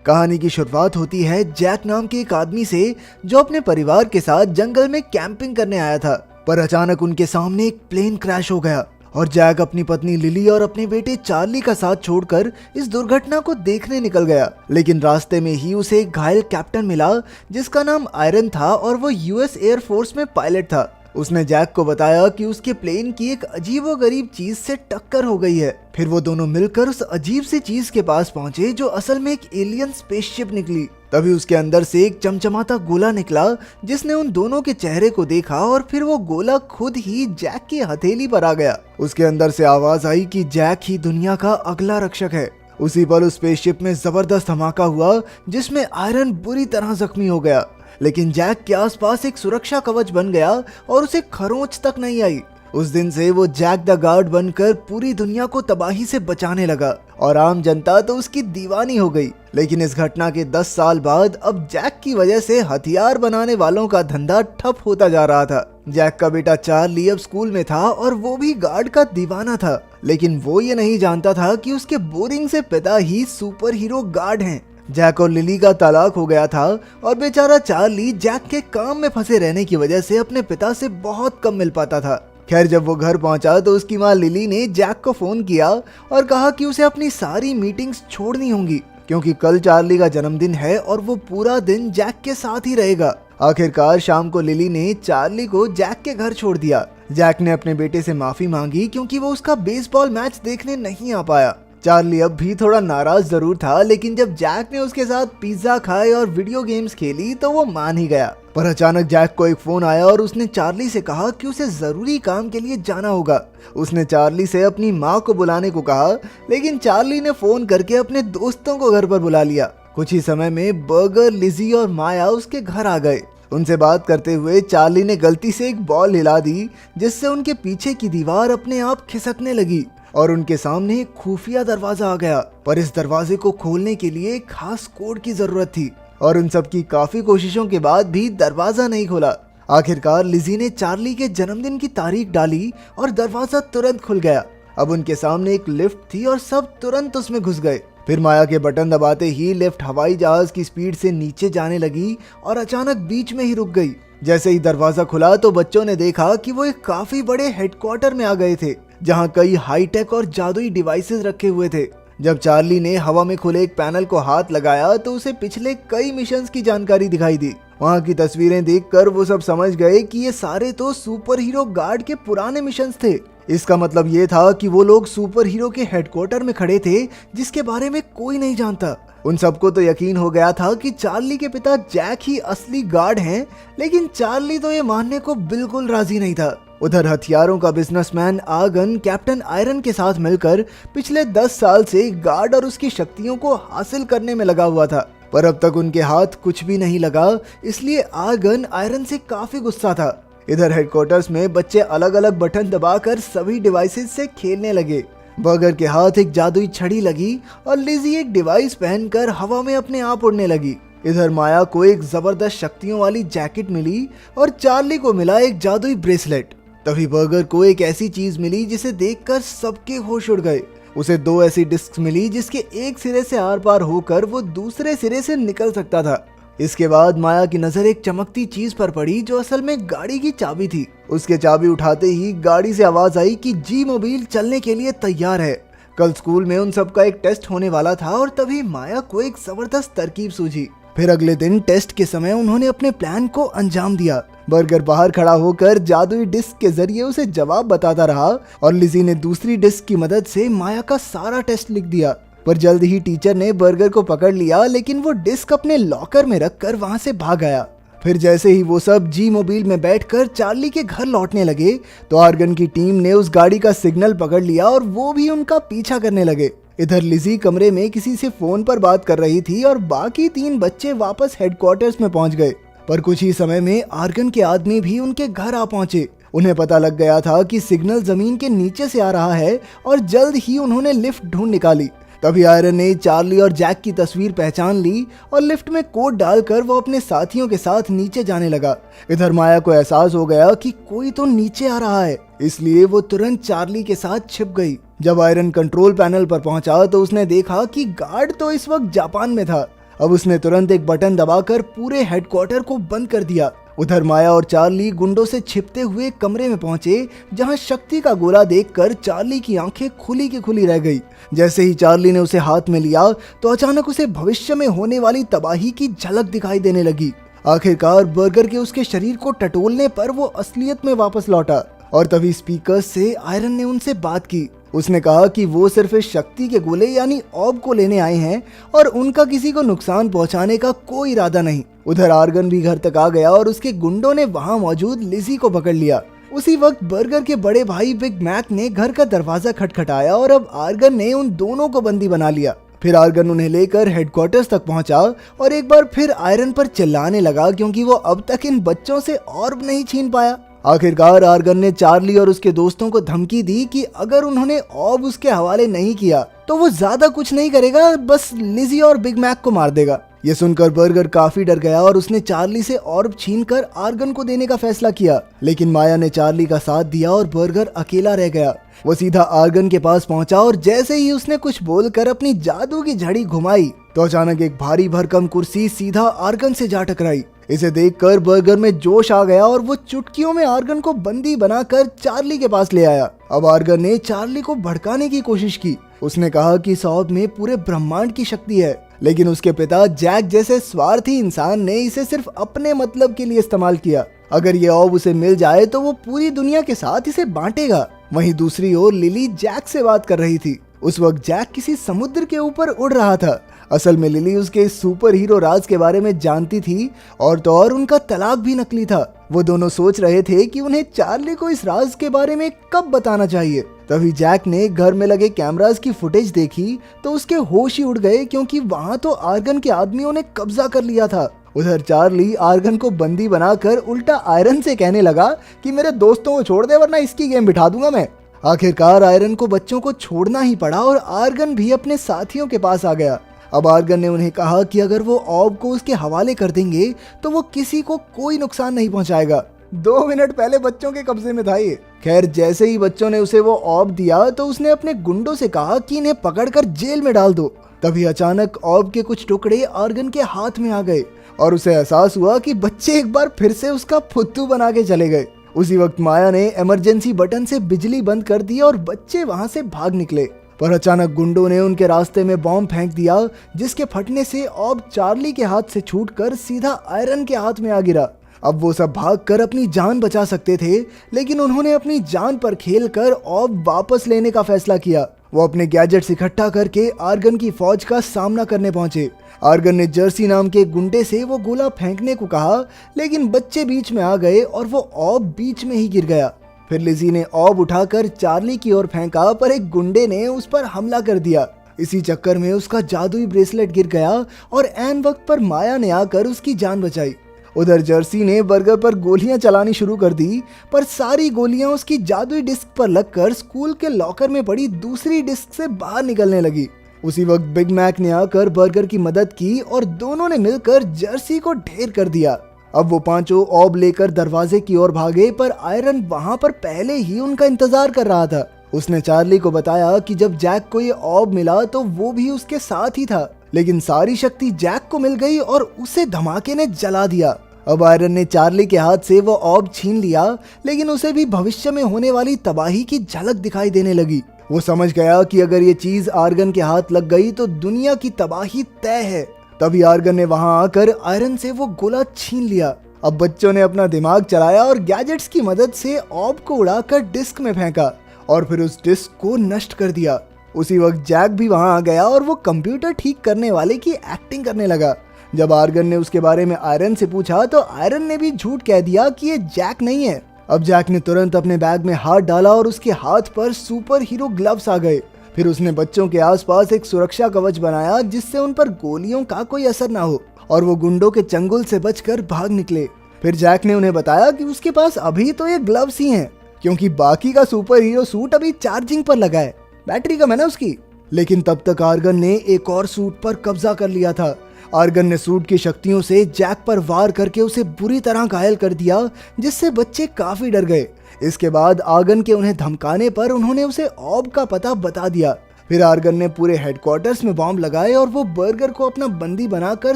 कहानी की शुरुआत होती है जैक नाम के एक आदमी से जो अपने परिवार के साथ जंगल में कैंपिंग करने आया था। पर अचानक उनके सामने एक प्लेन क्रैश हो गया और जैक अपनी पत्नी लिली और अपने बेटे चार्ली का साथ छोड़कर इस दुर्घटना को देखने निकल गया। लेकिन रास्ते में ही उसे एक घायल कैप्टन मिला जिसका नाम आयरन था और वो यूएस एयर फोर्स में पायलट था। उसने जैक को बताया कि उसके प्लेन की एक अजीबोगरीब चीज से टक्कर हो गई है। फिर वो दोनों मिलकर उस अजीब सी चीज के पास पहुंचे जो असल में एक एलियन स्पेसशिप निकली। तभी उसके अंदर से एक चमचमाता गोला निकला जिसने उन दोनों के चेहरे को देखा और फिर वो गोला खुद ही जैक की हथेली पर आ गया। उसके अंदर से आवाज आई कि जैक ही दुनिया का अगला रक्षक है। उसी पल उस स्पेसशिप में जबरदस्त धमाका हुआ जिसमें आयरन बुरी तरह जख्मी हो गया, लेकिन जैक के आसपास एक सुरक्षा कवच बन गया और उसे खरोंच तक नहीं आई। उस दिन से वो जैक द गार्ड बनकर पूरी दुनिया को तबाही से बचाने लगा और आम जनता तो उसकी दीवानी हो गई। लेकिन इस घटना के 10 साल बाद अब जैक की वजह से हथियार बनाने वालों का धंधा ठप होता जा रहा था। जैक का बेटा चार्ली अब स्कूल में था और वो भी गार्ड का दीवाना था, लेकिन वो ये नहीं जानता था कि उसके बोरिंग से पिता ही सुपर हीरो गार्ड हैं। जैक और लिली का तलाक हो गया था और बेचारा चार्ली जैक के काम में फंसे रहने की वजह से अपने पिता से बहुत कम मिल पाता था। खैर, जब वो घर पहुंचा तो उसकी माँ लिली ने जैक को फोन किया और कहा कि उसे अपनी सारी मीटिंग्स छोड़नी होंगी क्योंकि कल चार्ली का जन्मदिन है और वो पूरा दिन जैक के साथ ही रहेगा। आखिरकार शाम को लिली ने चार्ली को जैक के घर छोड़ दिया। जैक ने अपने बेटे से माफी मांगी क्योंकि वो उसका बेसबॉल मैच देखने नहीं आ पाया। चार्ली अब भी थोड़ा नाराज जरूर था, लेकिन जब जैक ने उसके साथ पिज्जा खाए और वीडियो गेम्स खेली तो वो मान ही गया। पर अचानक जैक को एक फोन आया और उसने चार्ली से कहा कि उसे जरूरी काम के लिए जाना होगा। उसने चार्ली से अपनी माँ को बुलाने को कहा, लेकिन चार्ली ने फोन करके अपने दोस्तों को घर पर बुला लिया। कुछ ही समय में बर्गर, लिजी और माया उसके घर आ गए। उनसे बात करते हुए चार्ली ने गलती से एक बॉल हिला दी जिससे उनके पीछे की दीवार अपने आप खिसकने लगी और उनके सामने एक खुफिया दरवाजा आ गया। पर इस दरवाजे को खोलने के लिए एक खास कोड की जरूरत थी और उन सब की काफी कोशिशों के बाद भी दरवाजा नहीं खुला। आखिरकार लिजी ने चार्ली के जन्मदिन की तारीख डाली और दरवाजा तुरंत खुल गया। अब उनके सामने एक लिफ्ट थी और सब तुरंत उसमें घुस गए। फिर माया के बटन दबाते ही लिफ्ट हवाई जहाज की स्पीड से नीचे जाने लगी और अचानक बीच में ही रुक गई। जैसे ही दरवाजा खुला तो बच्चों ने देखा कि वो एक काफी बड़े हेडक्वार्टर में आ गए थे जहां कई हाईटेक और जादुई डिवाइसेस रखे हुए थे। जब चार्ली ने हवा में खुले एक पैनल को हाथ लगाया तो उसे पिछले कई मिशंस की जानकारी दिखाई दी। वहां की तस्वीरें देखकर वो सब समझ गए कि ये सारे तो सुपर हीरो गार्ड के पुराने मिशंस थे। इसका मतलब ये था कि वो लोग सुपर हीरो के हेडक्वार्टर में खड़े थे जिसके बारे में कोई नहीं जानता। उन सबको तो यकीन हो गया था कि चार्ली के पिता जैक ही असली गार्ड हैं, लेकिन चार्ली तो ये मानने को बिल्कुल राजी नहीं था। उधर हथियारों का बिजनेसमैन आगन कैप्टन आयरन के साथ मिलकर पिछले 10 साल से गार्ड और उसकी शक्तियों को हासिल करने में लगा हुआ था, पर अब तक उनके हाथ कुछ भी नहीं लगा, इसलिए आगन आयरन से काफी गुस्सा था। इधर हेडक्वार्टर्स में बच्चे अलग अलग बटन दबाकर सभी डिवाइसेस से खेलने लगे। बर्गर के हाथ एक जादुई छड़ी लगी और लिजी एक डिवाइस पहनकर हवा में अपने आप उड़ने लगी। इधर माया को एक जबरदस्त शक्तियों वाली जैकेट मिली और चार्ली को मिला एक जादुई ब्रेसलेट। तभी बर्गर को एक ऐसी चीज मिली जिसे देखकर सबके होश उड़ गए। उसे 2 ऐसी डिस्क मिली जिसके एक सिरे से आर पार होकर वो दूसरे सिरे से निकल सकता था। इसके बाद माया की नजर एक चमकती चीज पर पड़ी जो असल में गाड़ी की चाबी थी। उसके चाबी उठाते ही गाड़ी से आवाज आई कि जी मोबाइल चलने के लिए तैयार है। कल स्कूल में उन सबका एक टेस्ट होने वाला था और तभी माया को एक जबरदस्त तरकीब सूझी। फिर अगले दिन टेस्ट के समय उन्होंने अपने प्लान को अंजाम दिया। बर्गर बाहर खड़ा होकर जादुई डिस्क के जरिए उसे जवाब बताता रहा और लिजी ने दूसरी डिस्क की मदद से माया का सारा टेस्ट लिख दिया। पर जल्द ही टीचर ने बर्गर को पकड़ लिया, लेकिन वो डिस्क अपने लॉकर में रखकर वहां से भाग गया। फिर जैसे ही वो सब जी मोबाइल में बैठकर चार्ली के घर लौटने लगे तो आर्गन की टीम ने उस गाड़ी का सिग्नल पकड़ लिया और वो भी उनका पीछा करने लगे। इधर लिजी कमरे में किसी से फोन पर बात कर रही थी और बाकी 3 बच्चे वापस हेडक्वार्टर्स में पहुंच गए। पर कुछ ही समय में आर्गन के आदमी भी उनके घर आ पहुंचे। उन्हें पता लग गया था कि सिग्नल जमीन के नीचे से आ रहा है और जल्द ही उन्होंने लिफ्ट ढूंढ निकाली। तभी आयरन ने चार्ली और जैक की तस्वीर पहचान ली और लिफ्ट में कोड डालकर वो अपने साथियों के साथ नीचे जाने लगा। इधर माया को एहसास हो गया कि कोई तो नीचे आ रहा है, इसलिए वो तुरंत चार्ली के साथ छिप गई। जब आयरन कंट्रोल पैनल पर पहुंचा तो उसने देखा कि गार्ड तो इस वक्त जापान में था। अब उसने तुरंत एक बटन दबाकर पूरे हेडक्वार्टर को बंद कर दिया। उधर माया और चार्ली गुंडों से छिपते हुए कमरे में पहुंचे, जहां शक्ति का गोला देखकर चार्ली की आंखें खुली की खुली रह गई। जैसे ही चार्ली ने उसे हाथ में लिया तो अचानक उसे भविष्य में होने वाली तबाही की झलक दिखाई देने लगी। आखिरकार बर्गर के उसके शरीर को टटोलने पर वो असलियत में वापस लौटा और तभी स्पीकर से आयरन ने उनसे बात की। उसने कहा कि वो सिर्फ इस शक्ति के गोले यानी ऑब को लेने आए हैं और उनका किसी को नुकसान पहुंचाने का कोई इरादा नहीं। उधर आर्गन भी घर तक आ गया और उसके गुंडों ने वहां मौजूद लिजी को पकड़ लिया। उसी वक्त बर्गर के बड़े भाई बिग मैक ने घर का दरवाजा खटखटाया और अब आर्गन ने उन दोनों को बंदी बना लिया। फिर आर्गन उन्हें लेकर हेडक्वार्टर्स तक पहुंचा और एक बार फिर आयरन पर चिल्लाने लगा क्योंकि वो अब तक इन बच्चों से ऑर्ब नहीं छीन पाया। आखिरकार आर्गन ने चार्ली और उसके दोस्तों को धमकी दी कि अगर उन्होंने ऑब उसके हवाले नहीं किया तो वो ज्यादा कुछ नहीं करेगा, बस लिजी और बिग मैक को मार देगा। ये सुनकर बर्गर काफी डर गया और उसने चार्ली से ऑर्ब छीनकर आर्गन को देने का फैसला किया, लेकिन माया ने चार्ली का साथ दिया और बर्गर अकेला रह गया। वो सीधा आर्गन के पास पहुंचा और जैसे ही उसने कुछ बोलकर अपनी जादू की झड़ी घुमाई तो अचानक एक भारी भरकम कुर्सी सीधा आर्गन से जा टकराई। इसे देखकर बर्गर में जोश आ गया और वो चुटकियों में आर्गन को बंदी बनाकर चार्ली के पास ले आया। अब आर्गन ने चार्ली को भड़काने की कोशिश की। उसने कहा कि इस ऑब में पूरे ब्रह्मांड की शक्ति है, लेकिन उसके पिता जैक जैसे स्वार्थी इंसान ने इसे सिर्फ अपने मतलब के लिए इस्तेमाल किया। अगर ये ऑब उसे मिल जाए तो वो पूरी दुनिया के साथ इसे बांटेगा। वहीं दूसरी ओर लिली जैक से बात कर रही थी। उस वक्त जैक किसी समुद्र के ऊपर उड़ रहा था। असल में लिली उसके सुपर हीरो राज के बारे में जानती थी और तो और उनका तलाक भी नकली था। वो दोनों सोच रहे थे कि उन्हें चार्ली को इस राज के बारे में कब बताना चाहिए। तभी जैक ने घर में लगे कैमरास की फुटेज देखी तो उसके होश ही उड़ गए क्योंकि वहां तो आर्गन के आदमियों ने कब्जा कर लिया था। उधर चार्ली आर्गन को बंदी बनाकर उल्टा आयरन से कहने लगा कि मेरे दोस्तों को छोड़ दे वरना इसकी गेम बिठा दूंगा मैं। आखिरकार आयरन को बच्चों को छोड़ना ही पड़ा और आर्गन भी अपने साथियों के पास आ गया। अब आर्गन ने उन्हें कहा कि अगर वो ऑब को उसके हवाले कर देंगे तो वो किसी को कोई नुकसान नहीं पहुंचाएगा। 2 मिनट पहले बच्चों के कब्जे में था ये। खैर जैसे ही बच्चों ने उसे वो ऑब दिया तो उसने अपने गुंडों से कहा कि इन्हें पकड़कर जेल में डाल दो। तभी अचानक ऑब के कुछ टुकड़े आर्गन के हाथ में आ गए और उसे एहसास हुआ कि बच्चे एक बार फिर से उसका फुद्दू बना के चले गए। उसी वक्त माया ने इमरजेंसी बटन से बिजली बंद कर दी और बच्चे वहां से भाग निकले, पर अचानक गुंडों ने उनके रास्ते में बॉम्ब फेंक दिया जिसके फटने से ऑब चार्ली के हाथ से छूटकर सीधा आयरन के हाथ में आ गिरा। अब वो सब भागकर अपनी जान बचा सकते थे, लेकिन उन्होंने अपनी जान पर खेलकर ऑब वापस लेने का फैसला किया। वो अपने गैजेट्स इकट्ठा करके आर्गन की फौज का सामना करने पहुंचे। आर्गन ने जर्सी नाम के गुंडे से वो गोला फेंकने को कहा, लेकिन बच्चे बीच में आ गए और वो ऑब बीच में ही गिर गया। फिर लिजी ने ऑब उठाकर चार्ली की ओर फेंका, पर एक गुंडे ने उस पर हमला कर दिया। इसी चक्कर में उसका जादुई ब्रेसलेट गिर गया और ऐन वक्त पर माया ने आकर उसकी जान बचाई। उधर जर्सी ने बर्गर पर गोलियां चलानी शुरू कर दी, पर सारी गोलियां उसकी जादुई डिस्क पर लगकर स्कूल के लॉकर में पड़ी दूसरी डिस्क से बाहर निकलने लगी। उसी वक्त बिग मैक ने आकर बर्गर की मदद की और दोनों ने मिलकर जर्सी को ढेर कर दिया। अब वो पांचों ऑब लेकर दरवाजे की ओर भागे, पर आयरन वहां पर पहले ही उनका इंतजार कर रहा था। उसने चार्ली को बताया कि जब जैक को ये ऑब मिला तो वो भी उसके साथ ही था, लेकिन सारी शक्ति जैक को मिल गई और उसे धमाके ने जला दिया। अब आयरन ने चार्ली के हाथ से वो ऑब छीन लिया, लेकिन उसे भी भविष्य में होने वाली तबाही की झलक दिखाई देने लगी। वो समझ गया कि अगर ये चीज आर्गन के हाथ लग गई तो दुनिया की तबाही तय है। तभी आर्गन ने वहां आकर आयरन से वो गोला छीन लिया। अब बच्चों ने अपना दिमाग चलाया और गैजेट्स की मदद से ऑब को उड़ाकर डिस्क में फेंका और फिर उस डिस्क को नष्ट कर दिया। उसी वक्त जैक भी वहां आ गया और वो कंप्यूटर ठीक करने वाले की एक्टिंग करने लगा। जब आर्गन ने उसके बारे में आयरन से पूछा तो आयरन ने भी झूठ कह दिया कि ये जैक नहीं है। अब जैक ने तुरंत अपने बैग में हाथ डाला और उसके हाथ पर सुपर हीरो ग्लव्स आ गए। फिर उसने बच्चों के आसपास एक सुरक्षा कवच बनाया जिससे उन पर गोलियों का कोई असर ना हो, और वो गुंडों के चंगुल से बचकर भाग निकले। फिर जैक ने उन्हें बताया कि उसके पास अभी तो ये ग्लव्स ही हैं, क्योंकि बाकी का सुपर हीरो सूट अभी चार्जिंग पर लगा है, बैटरी कम है ना उसकी। लेकिन तब तक आर्गन ने एक और सूट पर कब्जा कर लिया था। आर्गन ने सूट की शक्तियों से जैक पर वार करके उसे बुरी तरह घायल कर दिया, जिससे बच्चे काफी डर गए। इसके बाद आर्गन के उन्हें धमकाने पर उन्होंने उसे ऑब का पता बता दिया। फिर आर्गन ने पूरे हेडक्वार्टर्स में बॉम्ब लगाए और वो बर्गर को अपना बंदी बनाकर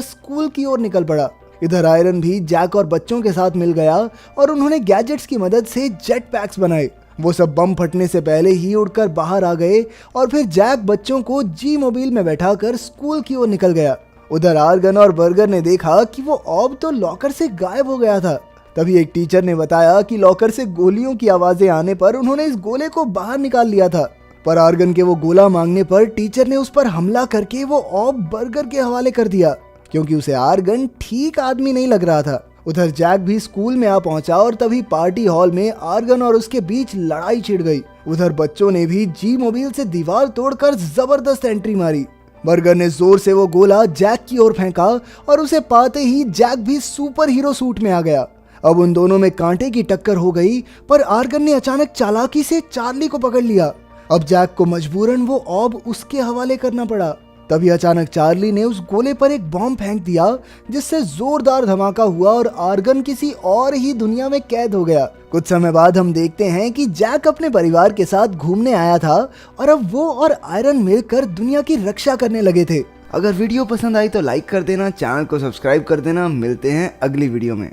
स्कूल की ओर निकल पड़ा। इधर आयरन भी जैक और बच्चों के साथ मिल गया और उन्होंने गैजेट्स की मदद से जेट पैक्स बनाए। वो सब बम फटने से पहले ही उड़कर बाहर आ गए और फिर जैक बच्चों को जी मोबाइल में बैठाकर स्कूल की ओर निकल गया। उधर आर्गन और बर्गर ने देखा कि वो ऑब तो लॉकर से गायब हो गया था। तभी एक टीचर ने बताया कि लॉकर से गोलियों की आवाजें आने पर उन्होंने इस गोले को बाहर निकाल लिया था, पर आर्गन के वो गोला मांगने पर टीचर ने उस पर हमला करके वो ऑब बर्गर के हवाले कर दिया, क्योंकि उसे आर्गन ठीक आदमी नहीं लग रहा था। उधर जैक भी स्कूल में आ पहुंचा और तभी पार्टी हॉल में आर्गन और उसके बीच लड़ाई छिड़ गई। उधर बच्चों ने भी जी मोबाइल से दीवार तोड़कर जबरदस्त एंट्री मारी। बर्गर ने जोर से वो गोला जैक की ओर फेंका और उसे पाते ही जैक भी सुपर हीरो सूट में आ गया। अब उन दोनों में कांटे की टक्कर हो गई, पर आर्गन ने अचानक चालाकी से चार्ली को पकड़ लिया। अब जैक को मजबूरन वो ऑब उसके हवाले करना पड़ा। तभी अचानक चार्ली ने उस गोले पर एक बॉम्ब फेंक दिया, जिससे जोरदार धमाका हुआ और आर्गन किसी और ही दुनिया में कैद हो गया। कुछ समय बाद हम देखते हैं कि जैक अपने परिवार के साथ घूमने आया था और अब वो और आयरन मिलकर दुनिया की रक्षा करने लगे थे। अगर वीडियो पसंद आई तो लाइक कर देना, चैनल को सब्सक्राइब कर देना। मिलते हैं अगली वीडियो में।